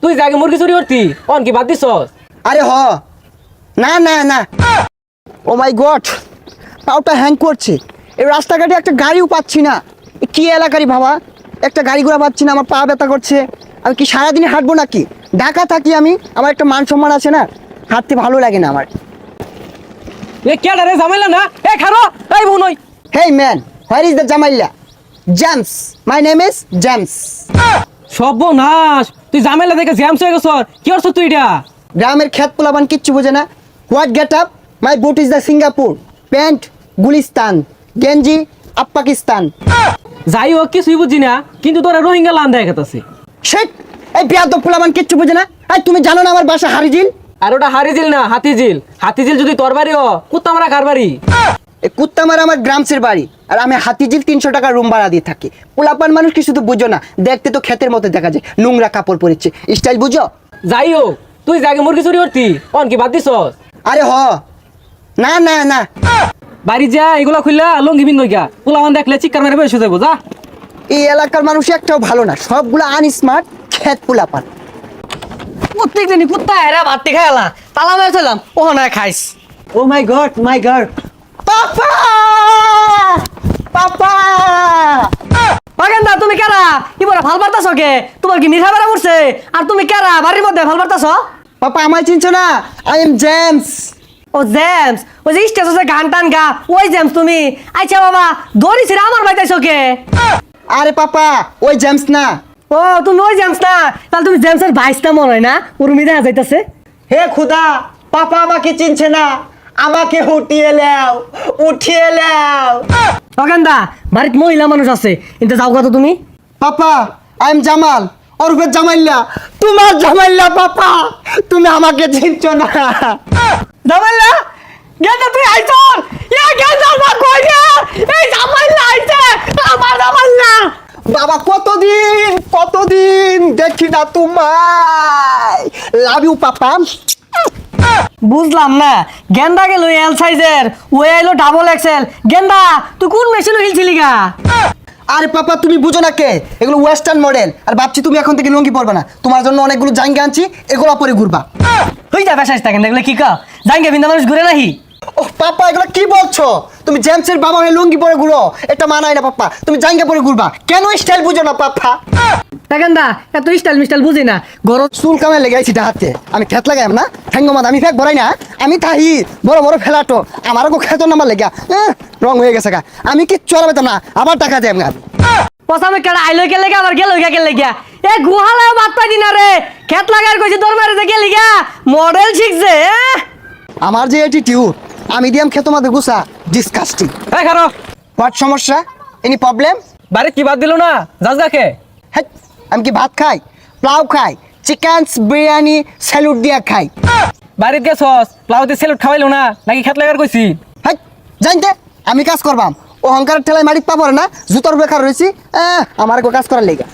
তুই জাগে মুরগি চুরি করতি অন কি বাদ দিছস? আরে হ না না না ও মাই গড পাউটা হ্যাং করছে এই রাস্তাঘাটে একটা গাড়িও পাচ্ছি না কি এলাকারই বাবা একটা গাড়ি ঘোড়া পাচ্ছি না আমার পা ব্যথা করছে আমি কি সারাদিনে হাঁটবো নাকি ঢাকা থাকি আমি আমার একটা মান সম্মান আছে না হাঁটতে ভালো লাগে না আমার এ কেডা রে ঝামেলা না এ খারো এই বুনই hey man where is the জামাইলা James my name is James সর্বনাশ তুই ঝামেলা দেখে জ্যামস হয়ে গেছ কি করছ তুই এটা? গ্রামের খেত পোলাবান কিচ্ছু বোঝে না what get up my boot is the Singapore pant Gulistan গেঞ্জি আপ পাকিস্তান যাই হোক কিছুই বুঝি না কিন্তু তোরা রোহিঙ্গা লান দেখা গেছে। শেট এই বিয়াদ পোলাবান কিচ্ছু বোঝে না এই তুমি জানো না আমার বাসা হারিজিল আর ওটা হারিজিল না হাতিঝিল। হাতিঝিল যদি তোর বাড়ি হ কুত্তা মারা কার বাড়ি? এই কুত্তামার আমার গ্রামসের বাড়ি আর আমি হাতিঝিল 300 টাকা রুম ভাড়া দিয়ে থাকি পোলাপান মানুষ কি শুধু বুঝো না দেখতে তো ক্ষেতের মতো দেখা যায় নোংরা কাপড় পরেছে স্টাইল বুঝো যাই হোক তুই জাগে মুরগি চুরি করতি অন কি বাদ দিছস? আরে হ না না না বাড়ি যা এগুলা খুললা লঙ্গি বিন গা পোলাওয়ান দেখলে চিৎকার মেরে বসে যাবো যা। এই এলাকার মানুষ একটাও ভালো না সবগুলো আনস্মার্ট ক্ষেত পোলাপান প্রত্যেকদিনই কুত্তা এরা ভাতটি খাইলা তালা মেরে চলাম ও না খাইস ও মাই গড পাপা পাপা বাগেন্দা তুমি কেরা ইবরা ভাল পারতাছ কে তোমার কি নিশা বেড়া পড়ছে আর তুমি কেরা বাড়ির মধ্যে ভাল পারতাছ? পাপা আমায় চিনছো না আই এম জেমস ও জেমস ওই যে স্টেশনে গান টান গা ওই জেমস তুমি আচ্ছা বাবা দড়ি ছিড়ে আমার বাইতাইছ কে? আরে পাপা ওই জেমস না ও তুমি ওই জেমস না তাহলে তুমি জেমসের ভাইসটা মনে হয় না উর্মি দেখা যাইতাছে। হে খুদা পাপা আমাকে চিনছে না আমাকে উঠিয়ে লাও বাগেন্দা বাড়িতে মহিলা মানুষ আছে কিন্তু যাও কত তুমি পাপা আই এম জামাল ওরফে জামাইল্লা তোমার জামাইল্লা পাপা তুমি আমাকে চিনছো না জামাইলা গেন্দা তুই আইছর ইয়া গেন্দা না কই রে এই জামাইলা আইছে আমার জামাইলা বাবা কতদিন দেখি না তোমায় লাভ ইউ পাপা বুঝলাম না গেন্দা গেল এল সাইজের ও আইলো ডাবল এক্সেল গেন্দা তুই কোন মেশিনে হিলছিলি গা? আরে পাপা তুমি বুঝো না কে এগুলো ওয়েস্টার্ন মডেল আর ভাবছি তুমি এখন থেকে লুঙ্গি পরবে না তোমার জন্য অনেকগুলো জাঙ্গা আনছি এগুলো পরে ঘুরবা হই যা বেশাইস থাকেন দেখলে কি কা জাঙ্গে বিন্দা মানুষ ঘুরে নাহি। ও পাপা এগুলো কি বলছো তুমি জেমসের বাবা হয়ে লুঙ্গি পরে ঘুরো এটা মানায় না পাপা তুমি জাঙ্গা পরে ঘুরবা কেন স্টাইল বুঝো না পাপা গেন্দা এত স্টাইল মিস্টাইল বুঝি না গরম চুল কামে লেগে আইছি হাতে আমি খেত লাগাইম না ঠ্যাঙ্গমাদ আমি ফেক ভরাই না আমি তাহি বড় ফেলাটো আমারও খেত নামার লেগা রং হয়ে গেছে গা আমি কি চড়াবে না আবার টাকা দেব না পসামে কেডা আইলো কে লাগা আবার গেল কে লাগা এ গুহালায় বাত পাই দিনা রে খেত লাগার কইছি তোর মারে যে গেলি গা মডেল শিখছে আমার যে অ্যাটিটিউড আমি দিয়াম খেত মাদে গুসা ডিসকাস্টিং এই খারো হোয়াট সমস্যা এনি প্রবলেম বাড়ি কি বাদ দিল না যাস দেখে। হ্যাঁ আমি কি ভাত খাই পোলাও খাই চিকেন বিরিয়ানি স্যালুট দিয়া খাই বাড়িতে গেছস প্লাউতে সেলুট খাওয়াইলো না নাকি খেত লাগার কইছি? হ্যাঁ জানতে আমি কাজ করবাম ও অহংকারের ঠেলায় মাটিত পাবো না জুতোর বেকার রয়েছি আমার কাজ করার লেগে